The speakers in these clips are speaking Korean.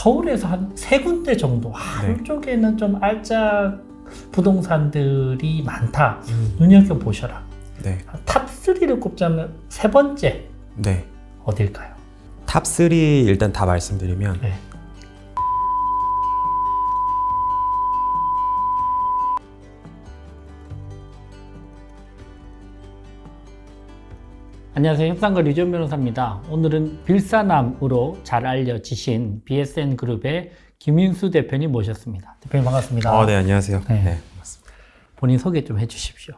서울에서 한 3군데 정도 한쪽에는 좀 알짜 부동산들이 많다. 눈여겨보셔라. 네. 탑3를 꼽자면 3번째 네. 어딜까요? 탑3 일단 다 말씀드리면 네. 안녕하세요. 협상가 류지원 변호사입니다. 오늘은 빌사남으로 잘 알려지신 BSN 그룹의 김윤수 대표님 모셨습니다. 대표님 반갑습니다. 네, 안녕하세요. 네. 네, 반갑습니다. 본인 소개 좀 해주십시오.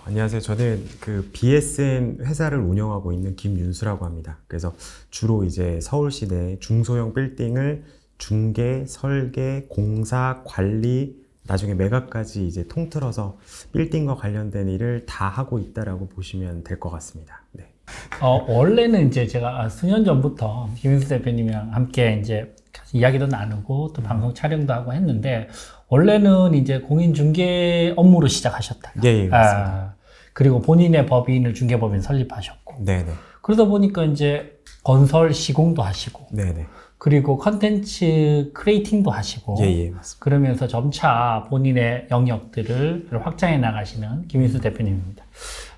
안녕하세요. 저는 그 BSN 회사를 운영하고 있는 김윤수라고 합니다. 그래서 주로 이제 서울시 내 중소형 빌딩을 중개, 설계, 공사, 관리, 나중에 매각까지 이제 통틀어서 빌딩과 관련된 일을 다 하고 있다라고 보시면 될 것 같습니다. 네. 원래는 이제 제가 수년 전부터 김윤수 대표님이랑 함께 이제 이야기도 나누고 또 방송 촬영도 하고 했는데, 원래는 이제 공인중개 업무로 시작하셨다가. 예, 맞습니다. 그리고 본인의 법인을 중개법인 설립하셨고. 네네. 그러다 보니까 이제 건설 시공도 하시고. 네네. 그리고 컨텐츠 크리에이팅도 하시고. 예, 맞습니다. 그러면서 점차 본인의 영역들을 확장해 나가시는 김윤수 대표님입니다.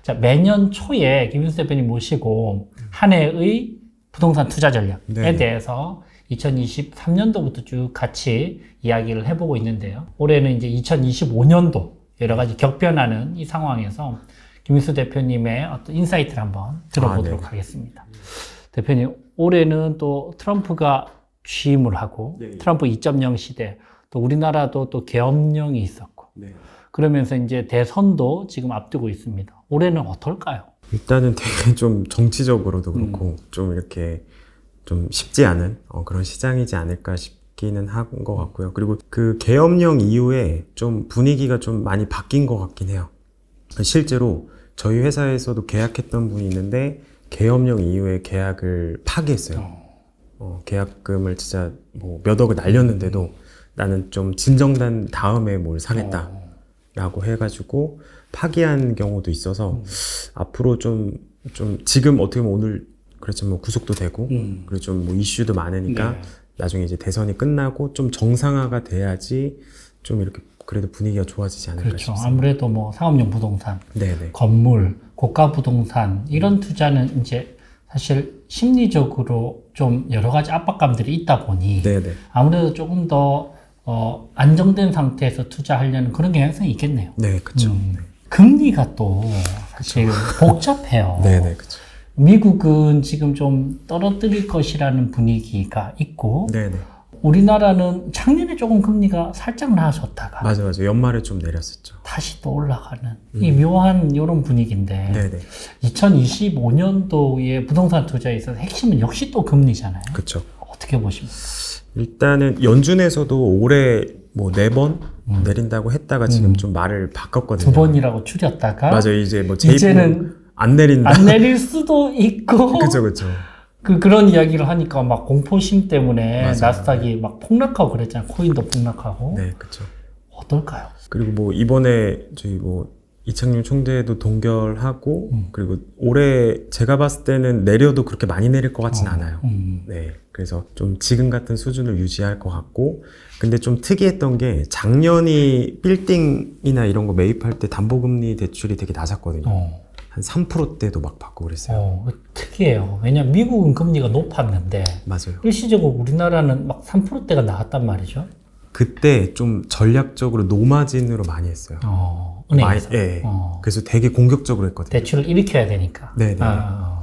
자, 매년 초에 김윤수 대표님 모시고 한 해의 부동산 투자 전략에 네네. 대해서 2023년도부터 쭉 같이 이야기를 해보고 있는데요. 올해는 이제 2025년도 여러 가지 격변하는 이 상황에서 김윤수 대표님의 어떤 인사이트를 한번 들어보도록 하겠습니다. 대표님, 올해는 또 트럼프가 취임을 하고 트럼프 2.0 시대, 또 우리나라도 또 계엄령이 있었고, 그러면서 이제 대선도 지금 앞두고 있습니다. 올해는 어떨까요? 일단은 되게 좀 정치적으로도 그렇고 좀 이렇게 좀 쉽지 않은 그런 시장이지 않을까 싶기는 한 것 같고요. 그리고 그 계엄령 이후에 좀 분위기가 좀 많이 바뀐 것 같긴 해요. 실제로 저희 회사에서도 계약했던 분이 있는데 계엄령 이후에 계약을 파기했어요. 계약금을 진짜 뭐 몇 억을 날렸는데도 나는 좀 진정된 다음에 뭘 사겠다 라고 해가지고 파기한 경우도 있어서 앞으로 좀 지금 어떻게 보면 오늘 그렇죠, 뭐 구속도 되고 그리고 좀 뭐 이슈도 많으니까 나중에 이제 대선이 끝나고 좀 정상화가 돼야지 좀 이렇게 그래도 분위기가 좋아지지 않을까 싶습니다. 아무래도 뭐 상업용 부동산, 네네. 건물, 고가 부동산 이런 투자는 이제 사실 심리적으로 좀 여러 가지 압박감들이 있다 보니 네네. 아무래도 조금 더 안정된 상태에서 투자하려는 그런 경향성이 있겠네요. 네, 그렇죠. 금리가 또 사실 복잡해요. 네네, 그렇죠. 미국은 지금 좀 떨어뜨릴 것이라는 분위기가 있고, 네네. 우리나라는 작년에 조금 금리가 살짝 나아졌다가 맞아. 연말에 좀 내렸었죠. 다시 또 올라가는 이 묘한 이런 분위기인데, 네네. 2025년도에 부동산 투자에 있어서 핵심은 역시 또 금리잖아요. 그렇죠. 어떻게 보십니까? 일단은 연준에서도 올해 뭐 4번 내린다고 했다가 지금 좀 말을 바꿨거든요. 2번이라고 줄였다가 맞아요. 이제 뭐 이제는 안 내린다. 안 내릴 수도 있고 그렇죠. 그런 이야기를 하니까 막 공포심 때문에 맞아요. 나스닥이 막 폭락하고 그랬잖아요. 코인도 폭락하고. 네, 그렇죠. 어떨까요? 그리고 뭐 이번에 저희 뭐 이창용 총재도 동결하고 그리고 올해 제가 봤을 때는 내려도 그렇게 많이 내릴 것 같진 않아요. 네, 그래서 좀 지금 같은 수준을 유지할 것 같고, 근데 좀 특이했던 게 작년이 빌딩이나 이런 거 매입할 때 담보금리 대출이 되게 낮았거든요. 한 3%대도 막 받고 그랬어요. 특이해요. 왜냐면 미국은 금리가 높았는데 맞아요. 일시적으로 우리나라는 막 3%대가 나왔단 말이죠. 그때 좀 전략적으로 노마진으로 많이 했어요. 은행에서. 네. 그래서 되게 공격적으로 했거든요. 대출을 일으켜야 되니까. 네네.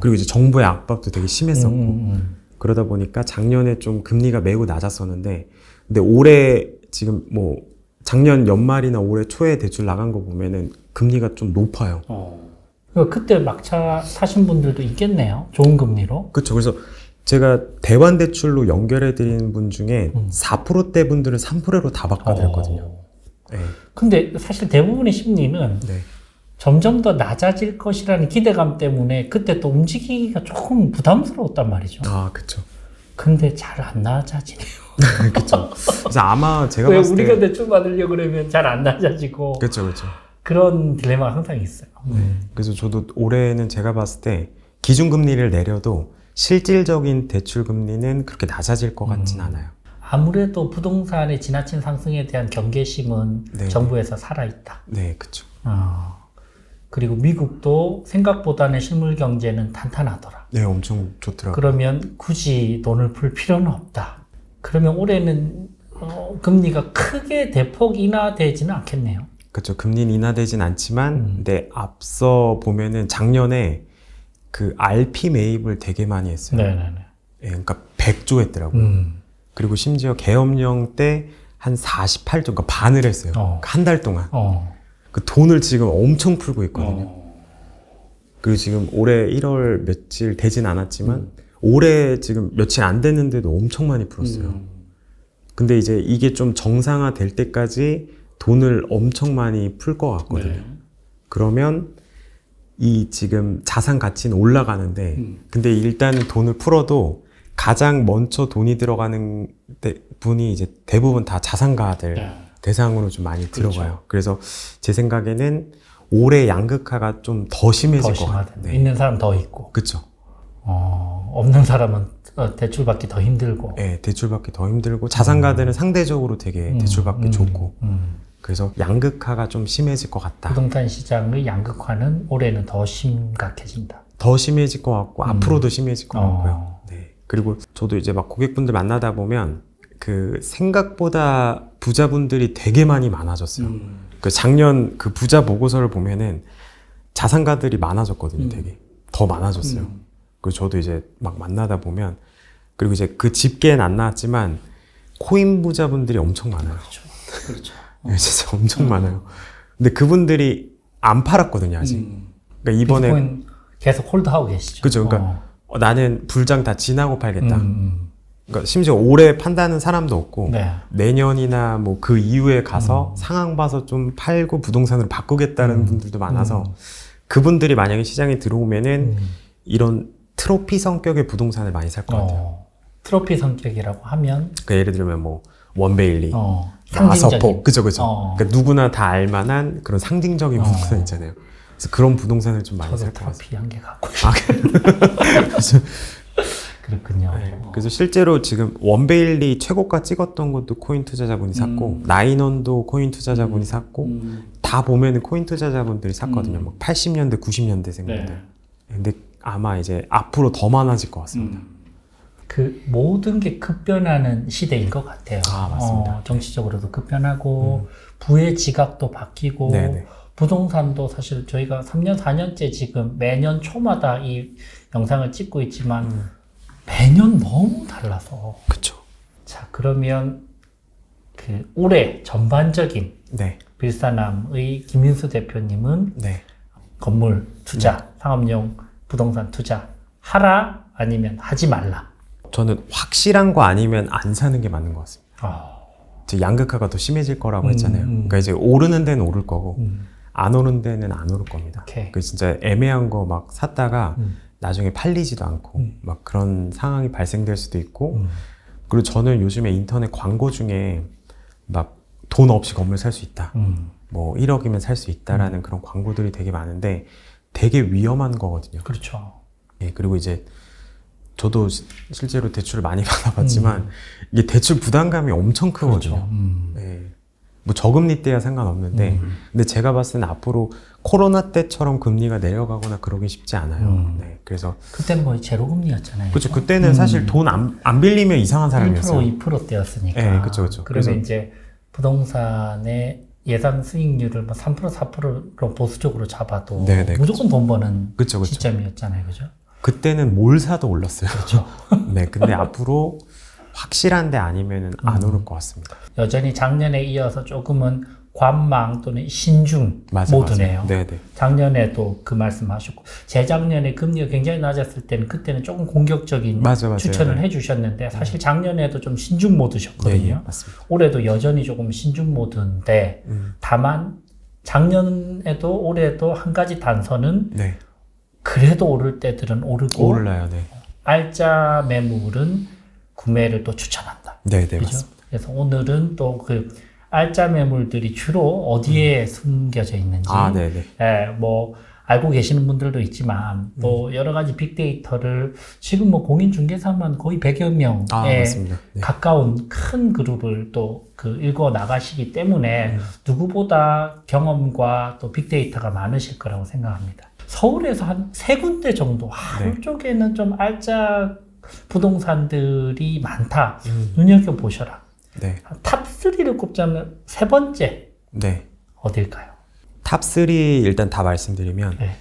그리고 이제 정부의 압박도 되게 심했었고 그러다 보니까 작년에 좀 금리가 매우 낮았었는데, 근데 올해 지금 뭐 작년 연말이나 올해 초에 대출 나간 거 보면은 금리가 좀 높아요. 그때 막차 사신 분들도 있겠네요. 좋은 금리로. 그렇죠. 그래서 제가 대환 대출로 연결해 드리는 분 중에 4%대 분들은 3%로 다 바꿔드렸거든요. 네. 근데 사실 대부분의 심리는 점점 더 낮아질 것이라는 기대감 때문에 그때 또 움직이기가 조금 부담스러웠단 말이죠. 그렇죠. 근데 잘 안 낮아지네요. 그렇죠. 그래서 아마 제가 왜 봤을 때 우리가 대출 받으려고 그러면 잘 안 낮아지고. 그렇죠. 그런 딜레마가 항상 있어요. 그래서 저도 올해는 제가 봤을 때 기준금리를 내려도 실질적인 대출 금리는 그렇게 낮아질 것 같진 않아요. 아무래도 부동산의 지나친 상승에 대한 경계심은 네. 정부에서 살아있다. 네, 그쵸. 그리고 미국도 생각보다는 실물 경제는 탄탄하더라. 네, 엄청 좋더라고요. 그러면 굳이 돈을 풀 필요는 없다. 그러면 올해는 금리가 크게 대폭 인하되지는 않겠네요. 그쵸. 금리는 인하되진 않지만, 근데 앞서 보면은 작년에 그 RP 매입을 되게 많이 했어요. 네네네. 예, 그러니까 100조 했더라고요. 그리고 심지어 계엄령 때 한 48조, 그러니까 반을 했어요. 한 달 동안. 그 돈을 지금 엄청 풀고 있거든요. 그리고 지금 올해 1월 며칠 되진 않았지만, 올해 지금 며칠 안 됐는데도 엄청 많이 풀었어요. 근데 이제 이게 좀 정상화 될 때까지 돈을 엄청 많이 풀 것 같거든요. 네. 그러면 이 지금 자산 가치는 올라가는데, 근데 일단 돈을 풀어도 가장 먼저 돈이 들어가는 분이 이제 대부분 다 자산가들 대상으로 좀 많이 들어가요. 그래서 제 생각에는 올해 양극화가 좀 더 심해질 것 같아요. 네. 있는 사람 더 있고. 그쵸. 없는 사람은 대출 받기 더 힘들고. 네, 대출받기 더 힘들고, 자산가들은 상대적으로 되게 대출받기 좋고. 그래서 양극화가 좀 심해질 것 같다. 부동산 시장의 양극화는 올해는 더 심각해진다. 더 심해질 것 같고, 앞으로도 심해질 것 같고요. 네. 그리고 저도 이제 막 고객분들 만나다 보면, 그 생각보다 부자분들이 되게 많이 많아졌어요. 그 작년 그 부자 보고서를 보면은 자산가들이 많아졌거든요. 되게 더 많아졌어요. 그리고 저도 이제 막 만나다 보면, 그리고 이제 그 집계는 안 나왔지만 코인 부자분들이 엄청 많아요. 그렇죠. 네, 진짜 엄청 많아요. 근데 그분들이 안 팔았거든요, 아직. 그러니까 이번에 비트코인 계속 홀드하고 계시죠. 그죠. 그러니까 나는 불장 다 지나고 팔겠다. 그러니까 심지어 올해 판다는 사람도 없고, 네. 내년이나 뭐 그 이후에 가서 상황 봐서 좀 팔고 부동산으로 바꾸겠다는 분들도 많아서, 그분들이 만약에 시장에 들어오면은 이런 트로피 성격의 부동산을 많이 살 것 같아요. 트로피 성격이라고 하면 그러니까 예를 들면 뭐 원베일리, 상징적인. 아서포, 그죠. 그러니까 누구나 다 알만한 그런 상징적인 부동산 있잖아요. 그래서 그런 부동산을 좀 많이 저도 살 것 같아요. 트로피 한 개 갖고 그래서 그렇군요. 네. 그래서 실제로 지금 원베일리 최고가 찍었던 것도 코인 투자자분이 샀고, 나인원도 코인 투자자분이 샀고, 다 보면은 코인 투자자분들이 샀거든요. 뭐 80년대, 90년대생들. 네. 근데 아마 이제 앞으로 더 많아질 것 같습니다. 그 모든 게 급변하는 시대인 것 같아요. 맞습니다. 정치적으로도 급변하고 부의 지각도 바뀌고 네네. 부동산도 사실 저희가 3년, 4년째 지금 매년 초마다 이 영상을 찍고 있지만 매년 너무 달라서. 그쵸. 자, 그러면 그 올해 전반적인 네. 빌사남의 김인수 대표님은 네. 건물 투자, 상업용 부동산 투자 하라 아니면 하지 말라? 저는 확실한 거 아니면 안 사는 게 맞는 것 같습니다. 이제 양극화가 더 심해질 거라고 했잖아요. 그러니까 이제 오르는 데는 오를 거고, 안 오르는 데는 안 오를 겁니다. 오케이. 그 진짜 애매한 거 막 샀다가 나중에 팔리지도 않고 막 그런 상황이 발생될 수도 있고, 그리고 저는 요즘에 인터넷 광고 중에 막 돈 없이 건물 살 수 있다, 뭐 1억이면 살 수 있다라는 그런 광고들이 되게 많은데 되게 위험한 거거든요. 그렇죠. 예, 그리고 이제 저도 실제로 대출을 많이 받아봤지만 이게 대출 부담감이 엄청 크거든요. 예, 뭐 저금리 때야 상관없는데, 근데 제가 봤을 때는 앞으로 코로나 때처럼 금리가 내려가거나 그러기 쉽지 않아요. 네, 그래서 그때는 거의 제로금리였잖아요. 그렇죠. 그때는 사실 돈 안 빌리면 이상한 사람이었어요. 1% 2%대였으니까. 네, 그렇죠, 그렇죠. 그러면 그래서 이제 부동산의 예상 수익률을 뭐 3% 4%로 보수적으로 잡아도 네네, 무조건 돈 버는 그쵸. 시점이었잖아요, 그죠? 그때는 뭘 사도 올랐어요. 그렇죠. 네, 근데 앞으로 확실한데 아니면은 안 오를 것 같습니다. 여전히 작년에 이어서 조금은 관망 또는 신중 맞아, 모드네요. 맞아요. 네네. 작년에도 그 말씀하셨고, 재작년에 금리가 굉장히 낮았을 때는 그때는 조금 공격적인 맞아요. 추천을 해주셨는데 사실 작년에도 좀 신중 모드셨거든요. 네, 맞습니다. 올해도 여전히 조금 신중 모드인데 다만 작년에도 올해도 한 가지 단서는 네, 그래도 오를 때들은 오르고 올라요. 네, 알짜 매물은 구매를 또 추천한다. 네, 그죠? 맞습니다. 그래서 오늘은 또 그 알짜 매물들이 주로 어디에 숨겨져 있는지, 네네. 예, 뭐 알고 계시는 분들도 있지만 또 여러 가지 빅데이터를 지금 뭐 공인중개사만 거의 100여 명에 맞습니다. 네. 가까운 큰 그룹을 또 그 읽어 나가시기 때문에 누구보다 경험과 또 빅데이터가 많으실 거라고 생각합니다. 서울에서 한 3군데 정도 하루 쪽에는 좀 알짜 부동산들이 많다. 눈여겨보셔라. 네. 탑3를 꼽자면 3번째 네. 어딜까요? 탑3 일단 다 말씀드리면 네.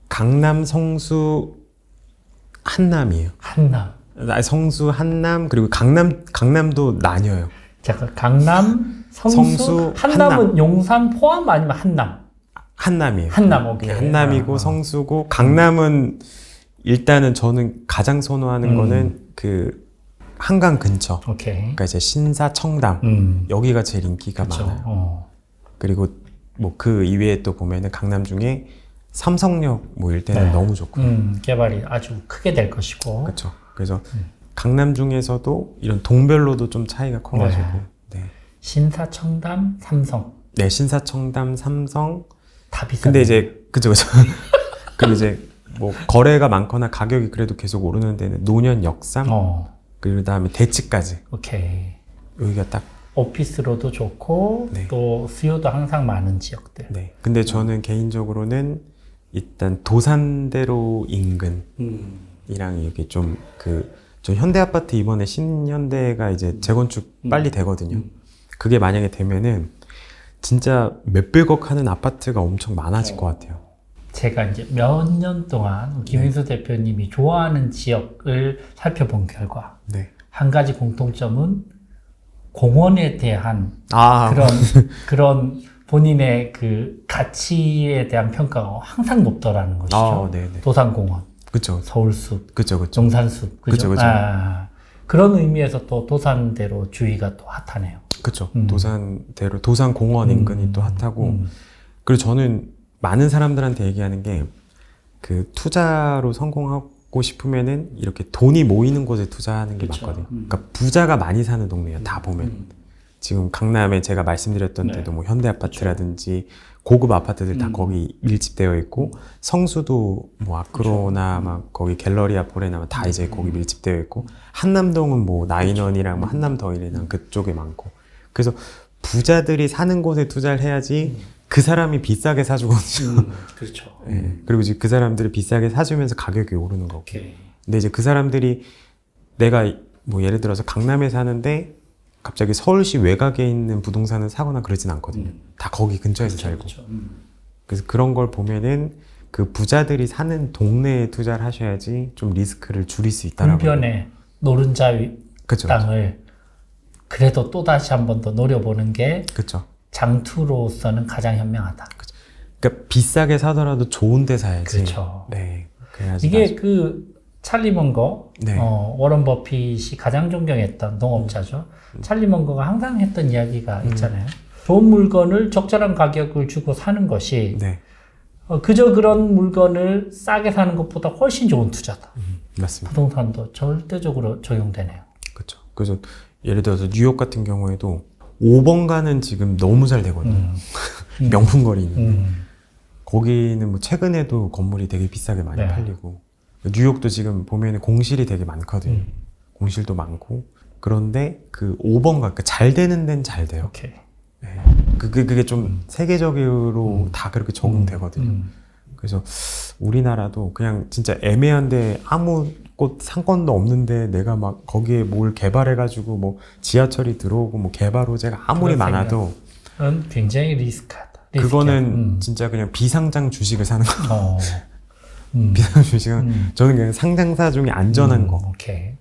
강남, 성수, 한남이에요. 한남. 성수, 한남, 그리고 강남도 나뉘어요. 잠깐, 강남, 성수, 한남은 한남. 용산 포함 아니면 한남? 한남이에요. 한남, 오케이. 한남이고 성수고 강남은 일단은 저는 가장 선호하는 거는 그 한강 근처. 오케이. 그러니까 이제 신사, 청담 여기가 제일 인기가 그쵸. 많아요. 그리고 뭐 그 이외에 또 보면은 강남 중에 삼성역 뭐 일대는 네. 너무 좋고. 개발이 아주 크게 될 것이고. 그렇죠. 그래서 강남 중에서도 이런 동별로도 좀 차이가 커가지고. 네. 신사, 청담, 삼성. 네, 신사, 청담, 삼성. 다 비싸. 근데 이제 그죠. 그리고 이제 뭐 거래가 많거나 가격이 그래도 계속 오르는 데는 노년, 역삼. 그리고 그다음에 대치까지. 오케이. 여기가 딱. 오피스로도 좋고 네. 또 수요도 항상 많은 지역들. 네. 근데 저는 개인적으로는 일단 도산대로 인근이랑 이게 좀 저 현대아파트 이번에 신현대가 이제 재건축 빨리 되거든요. 그게 만약에 되면은 진짜 몇백억 하는 아파트가 엄청 많아질 것 같아요. 제가 이제 몇 년 동안 김인수 대표님이 좋아하는 지역을 살펴본 결과 네. 한 가지 공통점은 공원에 대한 아, 그런 본인의 그 가치에 대한 평가가 항상 높더라는 것이죠. 아, 네네. 도산공원, 그쵸. 서울숲, 그쵸. 용산숲, 그죠. 그런 의미에서 또 도산대로 주위가 또 핫하네요. 그쵸. 도산대로, 도산공원 인근이 또 핫하고. 그리고 저는 많은 사람들한테 얘기하는 게 그 투자로 성공하고 싶으면은 이렇게 돈이 모이는 곳에 투자하는 게 그쵸. 맞거든요. 그러니까 부자가 많이 사는 동네예요. 다 보면. 지금 강남에 제가 말씀드렸던 데도 뭐 현대아파트라든지 고급 아파트들 다 거기 밀집되어 있고 성수도 뭐 아크로나 막 거기 갤러리아 포레나 다 이제 거기 밀집되어 있고 한남동은 뭐 나인원이랑 뭐 한남더일이랑 그쪽에 많고 그래서 부자들이 사는 곳에 투자를 해야지 그 사람이 비싸게 사주거든요. 그렇죠. 그리고 이제 그 사람들이 비싸게 사주면서 가격이 오르는 거고. 오케이. 근데 이제 그 사람들이 내가 뭐 예를 들어서 강남에 사는데 갑자기 서울시 외곽에 있는 부동산을 사거나 그러진 않거든요. 다 거기 근처에서 살고. 그래서 그런 걸 보면은 그 부자들이 사는 동네에 투자를 하셔야지 좀 리스크를 줄일 수 있다라고. 불변의 노른자 그쵸, 땅을 그래도 또 다시 한 번 더 노려보는 게 그렇죠. 장투로서는 가장 현명하다. 그러니까 비싸게 사더라도 좋은 데 사야지. 그렇죠. 네. 그래야지 이게 그 찰리 먼거, 네. 워런 버핏이 가장 존경했던 농업자죠. 찰리 먼거가 항상 했던 이야기가 있잖아요. 좋은 물건을 적절한 가격을 주고 사는 것이 네. 그저 그런 물건을 싸게 사는 것보다 훨씬 좋은 투자다. 맞습니다. 부동산도 절대적으로 적용되네요. 그렇죠. 그래서 예를 들어서 뉴욕 같은 경우에도 5번가는 지금 너무 잘 되거든요. 명품 거리 있는데 거기는 뭐 최근에도 건물이 되게 비싸게 많이 네. 팔리고 뉴욕도 지금 보면 공실이 되게 많거든요. 공실도 많고 그런데 그 5번가 그러니까 잘 되는 데는 잘 돼요. 오케이. 네. 그게 좀 세계적으로 다 그렇게 적용되거든요. 그래서 우리나라도 그냥 진짜 애매한데 아무 곳 상권도 없는데 내가 막 거기에 뭘 개발해가지고 뭐 지하철이 들어오고 뭐 개발 호재가 아무리 많아도 그건 굉장히 리스크하다. 그거는 진짜 그냥 비상장 주식을 사는 거. 어. 비상 주식은 저는 그냥 상장사 중에 안전한 거. 오케이.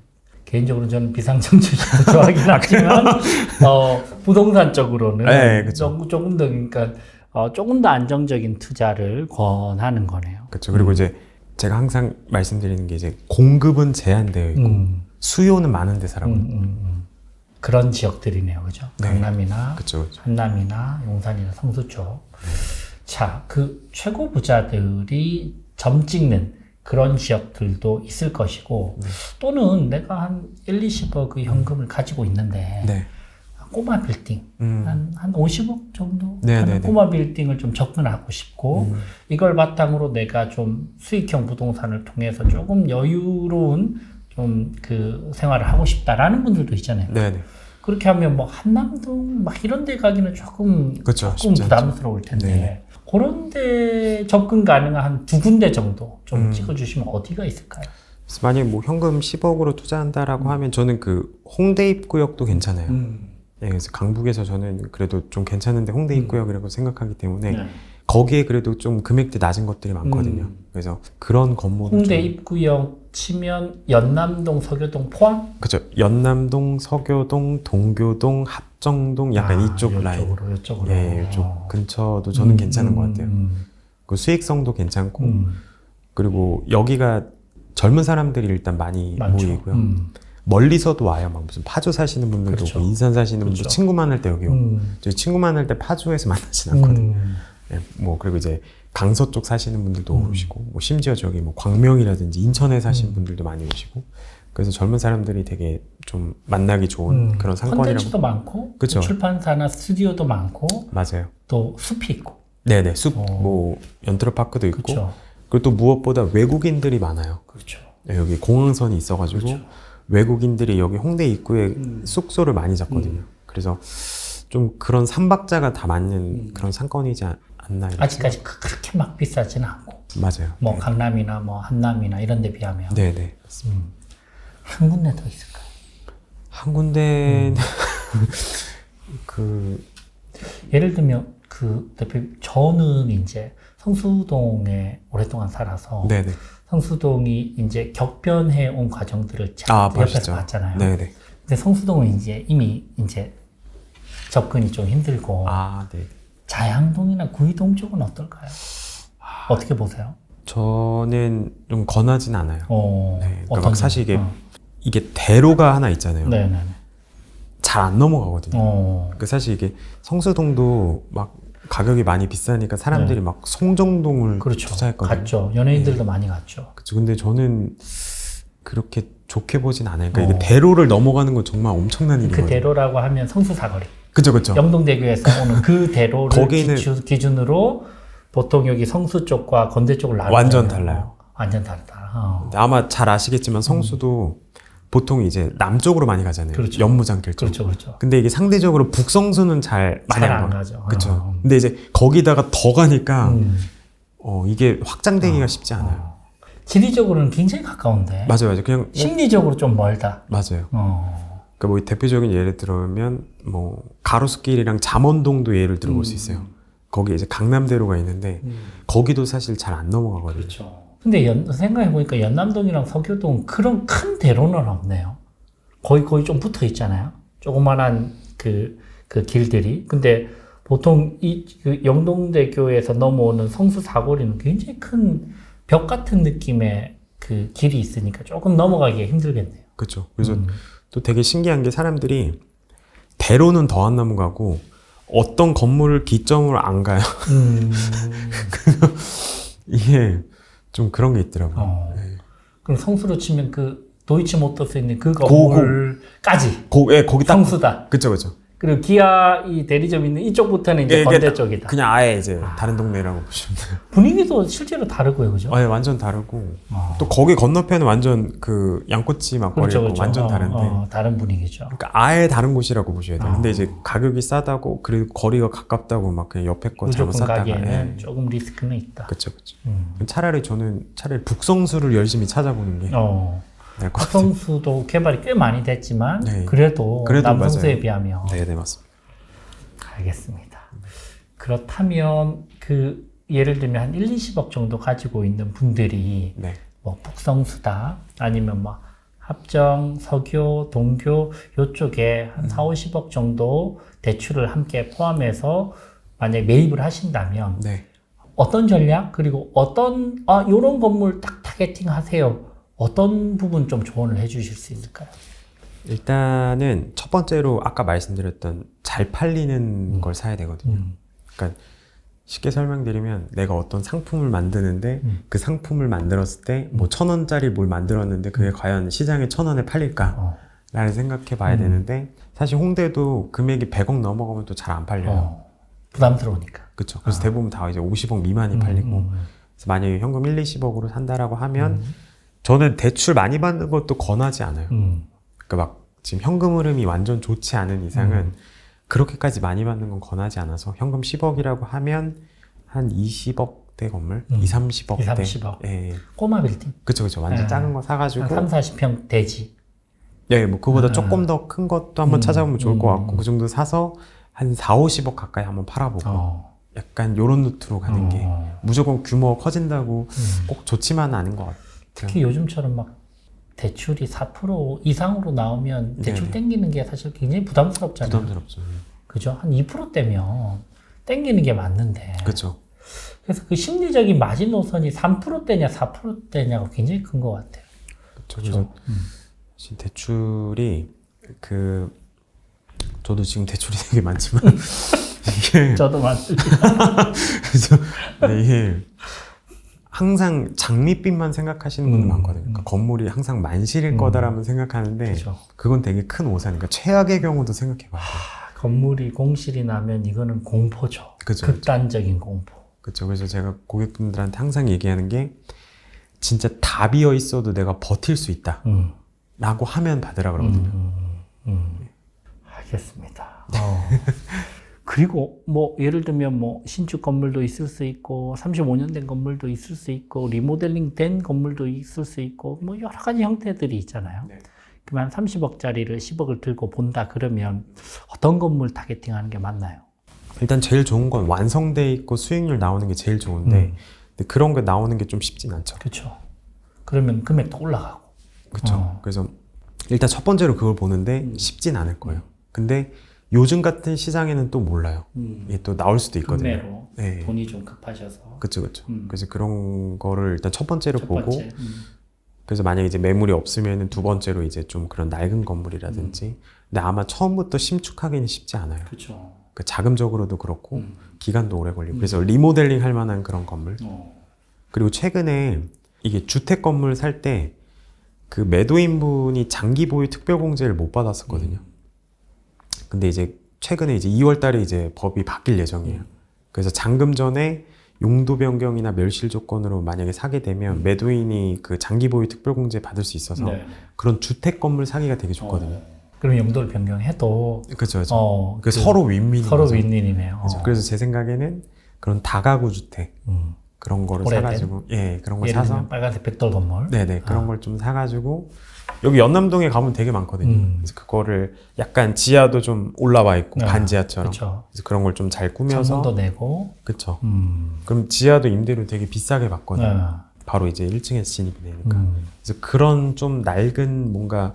개인적으로 저는 비상장 주식도 좋아하긴 하지만 부동산 쪽으로는 네, 그쵸. 조금 더 그러니까 조금 더 안정적인 투자를 권하는 거네요. 그렇죠. 그리고 이제 제가 항상 말씀드리는 게 이제 공급은 제한되어 있고 수요는 많은데 사라고. 그런 지역들이네요, 그죠? 네. 강남이나 그쵸. 한남이나 용산이나 성수 쪽. 자, 그 최고 부자들이 점 찍는 그런 지역들도 있을 것이고 또는 내가 한 1, 20억의 현금을 가지고 있는데 네. 꼬마 빌딩 한 50억 정도 네, 하는 네, 네. 꼬마 빌딩을 좀 접근하고 싶고 이걸 바탕으로 내가 좀 수익형 부동산을 통해서 조금 여유로운 좀 그 생활을 하고 싶다라는 분들도 있잖아요. 네네. 그렇게 하면 뭐 한남동 막 이런 데 가기는 조금 그렇죠. 조금 쉽지 않죠. 부담스러울 텐데 네. 그런 데 접근 가능한 한 2군데 정도 좀 음. 찍어주시면 어디가 있을까요? 그래서 만약에 뭐 현금 10억으로 투자한다라고 하면 저는 그 홍대 입구역도 괜찮아요. 네, 그래서 강북에서 저는 그래도 좀 괜찮은데 홍대 입구역이라고 생각하기 때문에 네. 거기에 그래도 좀 금액대 낮은 것들이 많거든요. 그래서 그런 건물을 홍대 좀, 입구역 치면 연남동, 서교동, 포항? 그죠. 연남동, 서교동, 동교동, 합정동 약간 이쪽 라인. 이쪽으로. 예, 이쪽 근처도 저는 괜찮은 것 같아요. 그 수익성도 괜찮고 그리고 여기가 젊은 사람들이 일단 많이 많죠. 모이고요. 멀리서도 와요. 막 무슨 파주 사시는 분들도 그렇죠. 오고 인산 사시는 분도 그렇죠. 친구 만날 때 여기 오고 저희 친구 만날 때 파주에서 만나진 않거든요. 예, 뭐 그리고 이제 강서 쪽 사시는 분들도 오시고 뭐 심지어 저기 뭐 광명이라든지 인천에 사시는 분들도 많이 오시고 그래서 젊은 사람들이 되게 좀 만나기 좋은 그런 상권이라고. 콘텐츠도 많고 그쵸. 출판사나 스튜디오도 많고 맞아요. 또 숲이 있고 네네 숲 뭐 연트로파크도 있고 그렇죠. 그리고 또 무엇보다 외국인들이 많아요. 그렇죠. 네, 여기 공항선이 있어가지고 그렇죠. 외국인들이 여기 홍대 입구에 숙소를 많이 잡거든요. 그래서 좀 그런 삼박자가 다 맞는 그런 상권이지 않나 이렇게 아직까지 그렇게 막 비싸지는 않고 맞아요. 뭐 강남이나 뭐 한남이나 이런 데 비하면 네네. 한 군데 더 있을까요? 한 군데는 그 예를 들면 그 대표 저는 이제 성수동에 오랫동안 살아서 네네. 성수동이 이제 격변해 온 과정들을 아 옆에서 보시죠. 봤잖아요. 네네. 근데 성수동은 이제 이미 이제 접근이 좀 힘들고 아 네. 자양동이나 구이동 쪽은 어떨까요? 어떻게 보세요? 저는 좀 권하진 않아요. 네, 그러니까 어떤 막 사실 점이? 이게 대로가 하나 있잖아요. 네네네. 잘 안 넘어가거든요. 그 사실 이게 성수동도 막 가격이 많이 비싸니까 사람들이 막 송정동을 그렇죠. 투자했거든요. 갔죠. 연예인들도 많이 갔죠. 그쵸. 근데 저는 그렇게 좋게 보진 않아요. 그러니까 이게 대로를 넘어가는 건 정말 엄청난 그 일이거든요. 대로라고 하면 성수사거리. 그쵸, 그쵸. 영동대교에서 오는 그 대로를 거기는- 기준으로 보통 여기 성수 쪽과 건대 쪽을 나누잖아요. 완전 달라요. 완전 다르다. 아마 잘 아시겠지만 성수도 보통 이제 남쪽으로 많이 가잖아요. 그렇죠. 연무장길 쪽. 그렇죠, 그렇죠. 근데 이게 상대적으로 북성수는 잘 많이 잘 안 안 가요. 가죠. 그쵸. 근데 이제 거기다가 더 가니까 이게 확장되기가 쉽지 않아요. 지리적으로는 굉장히 가까운데 맞아요, 맞아요. 그냥 심리적으로 좀 멀다. 맞아요. 그러니까 뭐 대표적인 예를 들면 뭐 가로수길이랑 잠원동도 예를 들어볼 수 있어요. 거기 이제 강남대로가 있는데 거기도 사실 잘 안 넘어가거든요. 그렇죠. 근데 생각해보니까 연남동이랑 서교동 그런 큰 대로는 없네요. 거의 좀 붙어 있잖아요. 조그만한 그 길들이. 근데 보통 그 영동대교에서 넘어오는 성수 사거리는 굉장히 큰 벽 같은 느낌의 그 길이 있으니까 조금 넘어가기가 힘들겠네요. 그렇죠. 그래서 또 되게 신기한 게 사람들이 대로는 더 안 넘어가고 어떤 건물을 기점으로 안 가요. 이게 좀 그런 게 있더라고요. 네. 그럼 성수로 치면 그 도이치모터스 있는 그 건물까지 거기 딱 성수다. 그쵸, 그쵸. 그리고 기아 이 대리점 있는 이쪽부터는 이제 이게 건대 딱 쪽이다. 그냥 아예 이제 다른 동네라고 보시면 돼요. 분위기도 실제로 다르고요, 그죠? 네, 완전 다르고 또 거기 건너편은 완전 그 양꼬치 막거리고 그렇죠. 완전 다른데 다른 분위기죠. 그러니까 아예 다른 곳이라고 보셔야 돼요. 근데 이제 가격이 싸다고 그리고 거리가 가깝다고 막 그냥 옆에 거 잘못 무조건 샀다가 가기에는 조금 리스크는 있다. 그쵸. 차라리 북성수를 열심히 찾아보는 게 나을 것 같아요. 성수도 개발이 꽤 많이 됐지만 네. 그래도 남성수에 맞아요. 비하면 네, 맞습니다. 알겠습니다. 그렇다면 그 예를 들면 한 1, 20억 정도 가지고 있는 분들이 네. 뭐 북성수다 아니면 뭐 합정, 서교, 동교 요쪽에 한 4, 50억 정도 대출을 함께 포함해서 만약에 매입을 하신다면 네. 어떤 전략 그리고 어떤 요런 건물 딱 타겟팅 하세요. 어떤 부분 좀 조언을 해 주실 수 있을까요? 일단은 첫 번째로 아까 말씀드렸던 잘 팔리는 걸 사야 되거든요. 그러니까 쉽게 설명드리면 내가 어떤 상품을 만드는데 그 상품을 만들었을 때 뭐 1,000원짜리 뭘 만들었는데 그게 과연 시장에 1,000원에 팔릴까? 라는 생각해 봐야 되는데 사실 홍대도 금액이 100억 넘어가면 또 잘 안 팔려요. 부담스러우니까. 그렇죠. 그래서 대부분 다 이제 50억 미만이 팔리고 그래서 만약에 현금 1, 20억으로 산다라고 하면 저는 대출 많이 받는 것도 권하지 않아요. 그러니까 막 지금 현금 흐름이 완전 좋지 않은 이상은 그렇게까지 많이 받는 건 권하지 않아서 현금 10억이라고 하면 한 20억대 건물? 2, 30억대. 2, 30억. 예. 꼬마 빌딩. 그쵸. 완전 작은 거 사가지고. 한 3, 40평 대지. 예, 뭐 그거보다 조금 더 큰 것도 한번 찾아보면 좋을 것 같고 그 정도 사서 한 4, 50억 가까이 한번 팔아보고 약간 요런 루트로 가는 게 무조건 규모가 커진다고 꼭 좋지만은 않은 것 같아요. 특히 요즘처럼 막 대출이 4% 이상으로 나오면 대출 땡기는 게 사실 굉장히 부담스럽잖아요. 부담스럽죠. 그죠? 한 2%대면 땡기는 게 맞는데. 그렇죠. 그래서 그 심리적인 마지노선이 3%대냐 4%대냐가 굉장히 큰 것 같아요. 그렇죠. 그래서 대출이 저도 지금 대출이 되게 많지만 이게 저도 많습니다. 그래서 이게 항상 장밋빛만 생각하시는 분들 많거든요. 그러니까 건물이 항상 만실일 거다라면 생각하는데 그렇죠. 그건 되게 큰 오산. 그러니까 최악의 경우도 생각해봐야 돼요. 건물이 공실이 나면 이거는 공포죠. 그쵸, 극단적인 공포. 그렇죠. 그래서 제가 고객분들한테 항상 얘기하는 게 진짜 다 비어 있어도 내가 버틸 수 있다. 라고 하면 받으라 그러거든요. 알겠습니다. 그리고 뭐 예를 들면 뭐 신축 건물도 있을 수 있고 35년 된 건물도 있을 수 있고 리모델링 된 건물도 있을 수 있고 뭐 여러 가지 형태들이 있잖아요. 네. 그러면 30억짜리를 10억을 들고 본다 그러면 어떤 건물 타겟팅하는 게 맞나요? 일단 제일 좋은 건 완성돼 있고 수익률 나오는 게 제일 좋은데 근데 그런 거 나오는 게 좀 쉽진 않죠. 그렇죠. 그러면 금액도 올라가고. 그렇죠. 그래서 일단 첫 번째로 그걸 보는데 쉽진 않을 거예요. 근데 요즘 같은 시장에는 또 몰라요. 이게 또 나올 수도 있거든요. 금매로 네. 돈이 좀 급하셔서. 그렇죠. 그래서 그런 거를 일단 첫 번째로 첫 보고 번째. 그래서 만약에 이제 매물이 없으면은 두 번째로 이제 좀 그런 낡은 건물이라든지 근데 아마 처음부터 신축하기는 쉽지 않아요. 그렇죠. 그 자금적으로도 그렇고 기간도 오래 걸리고 그래서 리모델링 할 만한 그런 건물 그리고 최근에 이게 주택 건물 살 때 그 매도인분이 장기 보유 특별공제를 못 받았었거든요. 근데 이제 최근에 이제 2월 달에 이제 법이 바뀔 예정이에요. 그래서 잔금 전에 용도 변경이나 멸실 조건으로 만약에 사게 되면 매도인이 그 장기 보유 특별공제 받을 수 있어서 네. 그런 주택 건물 사기가 되게 좋거든요. 그럼 용도를 변경해도 그렇죠. 서로 윈윈인 서로 거죠. 윈윈이네요. 그래서 제 생각에는 그런 다가구 주택 그런 거를 오래된? 사가지고 그런 걸 예를 사서 들면 빨간색 백돌 건물. 네네 그런 걸 좀 사가지고 여기 연남동에 가면 되게 많거든요. 그래서 그거를 약간 지하도 좀 올라와 있고 반지하처럼 그쵸. 그래서 그런 걸 좀 잘 꾸며서 창문도 내고. 그쵸. 그럼 지하도 임대료 되게 비싸게 받거든요. 바로 이제 1층에서 진입이 되니까 그래서 그런 좀 낡은 뭔가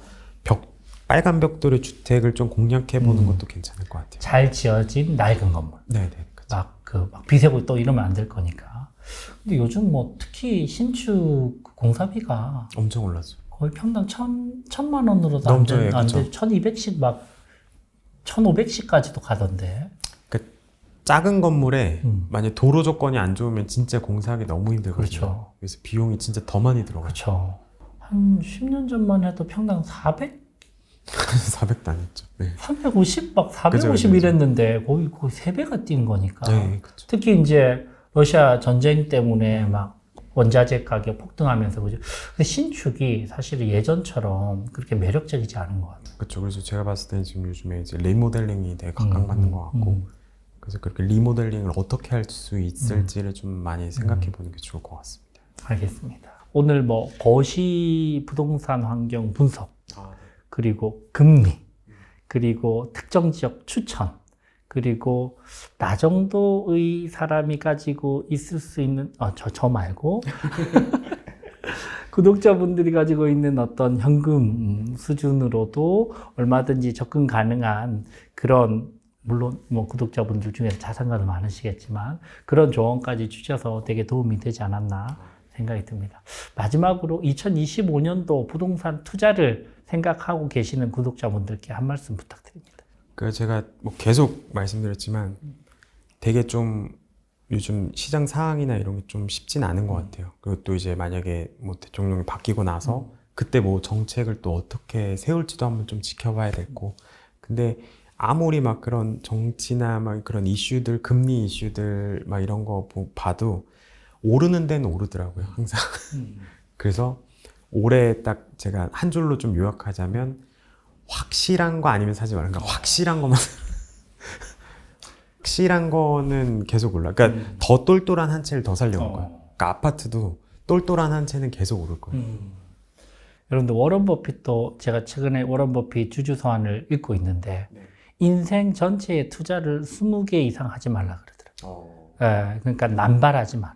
빨간 벽돌의 주택을 좀 공략해 보는 것도 괜찮을 것 같아요. 잘 지어진 낡은 건물. 네네. 그쵸. 막 비세고 또 이러면 안 될 거니까. 근데 요즘 뭐 특히 신축 공사비가 엄청 올랐죠. 거의 평당 1,000만 원으로도 넘죠, 안 그쵸. 돼. 1,200씩 막 1,500씩까지도 가던데. 그러니까 작은 건물에 만약 도로 조건이 안 좋으면 진짜 공사하기 너무 힘들거든요. 그렇죠. 그래서 비용이 진짜 더 많이 들어가요. 그렇죠. 한 10년 전만 해도 평당 400, 400도 안 했죠. 네. 350, 막 450 그죠. 이랬는데 거의 3배가 뛴 거니까. 네, 그렇죠. 특히 이제 러시아 전쟁 때문에 막 원자재 가격 폭등하면서 그죠. 근데 신축이 사실 예전처럼 그렇게 매력적이지 않은 것 같아요. 그렇죠. 그래서 제가 봤을 때는 지금 요즘에 이제 리모델링이 되게 각광받는 것 같고, 그래서 그렇게 리모델링을 어떻게 할 수 있을지를 좀 많이 생각해 보는 게 좋을 것 같습니다. 알겠습니다. 오늘 뭐 거시 부동산 환경 분석, 그리고 금리, 그리고 특정 지역 추천, 그리고 나 정도의 사람이 가지고 있을 수 있는 저 말고 구독자분들이 가지고 있는 어떤 현금 수준으로도 얼마든지 접근 가능한 그런, 물론 뭐 구독자분들 중에서 자산가도 많으시겠지만 그런 조언까지 주셔서 되게 도움이 되지 않았나 생각이 듭니다. 마지막으로 2025년도 부동산 투자를 생각하고 계시는 구독자분들께 한 말씀 부탁드립니다. 그 제가 뭐 계속 말씀드렸지만 되게 좀 요즘 시장 상황이나 이런 게 좀 쉽진 않은 것 같아요. 그리고 또 이제 만약에 뭐 대통령이 바뀌고 나서 그때 뭐 정책을 또 어떻게 세울지도 한번 좀 지켜봐야 되고. 근데 아무리 막 그런 정치나 막 그런 이슈들, 금리 이슈들 막 이런 거 봐도 오르는 데는 오르더라고요, 항상. 그래서 올해 딱 제가 한 줄로 좀 요약하자면 확실한 거 아니면 사지 말라. 그러니까 확실한 것만. 확실한 거는 계속 올라. 그러니까 더 똘똘한 한 채를 더 살려고 거예요. 그러니까 아파트도 똘똘한 한 채는 계속 오를 거예요. 여러분들 워런 버핏도 제가 최근에 워런 버핏 주주 서한을 읽고 있는데 인생 전체에 투자를 20개 이상 하지 말라 그러더라고요. 예, 그러니까 남발하지 마라.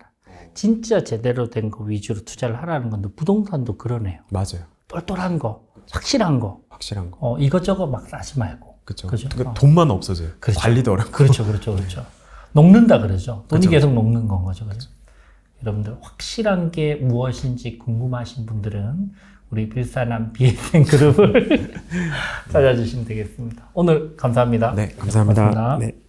진짜 제대로 된 거 위주로 투자를 하라는 건데 부동산도 그러네요. 맞아요. 똘똘한 거, 확실한 거. 확실한 거. 이것저것 막 사지 말고. 그렇죠. 그죠? 그러니까 돈만 없어져요. 그렇죠. 관리도 어렵고. 그렇죠. 녹는다 그러죠. 돈이 그렇죠. 계속 녹는 건 거죠. 그죠? 여러분들 확실한 게 무엇인지 궁금하신 분들은 우리 빌사남 BSN 그룹을 찾아주시면 되겠습니다. 오늘 감사합니다. 네, 감사합니다. 고맙습니다. 네.